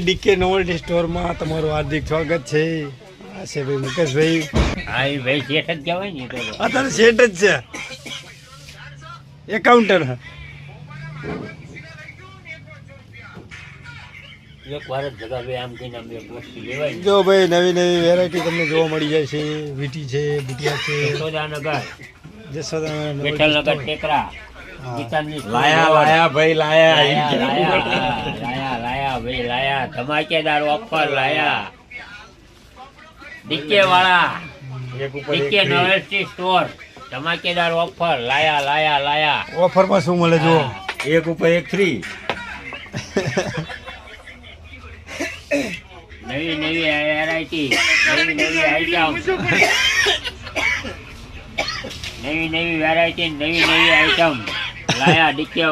Decay novelty સ્ટોરમાં તમારું હાર્દિક સ્વાગત છે. આ છે ભાઈ મુકેશભાઈ. હા એ ભાઈ શેઠ જ કહેવાય ને તો. અત્યારે શેઠ જ છે, એકાઉન્ટર. એક વાર જ જગા ભાઈ આમ કહીને બે વસ્તુ લેવાય ને. જો ભાઈ નવી નવી વેરાયટી તમને જોવા મળી જાય છે. વીટી છે, બુટિયા છે, સોદાનગર, જસોદાનગર, બેઠલનગર, ટેકરા, ગીતાની લાયા ભાઈ લાયા. લાયા ભાઈ લાયા, ધમાકેદાર ઓફર લાયા. ડીકે વાળા, એક ઉપર ડીકે એક free. નોવેલ્ટી સ્ટોર, ધમાકેદાર ઓફર લાયા. ઓફરમાં શું મળે જો? એક ઉપર એક ફ્રી. નવી નવી વેરાયટી, નવી નવી આઈટમ, નવી નવી વેરાયટી, નવી નવી આઈટમ લાયા ડીકે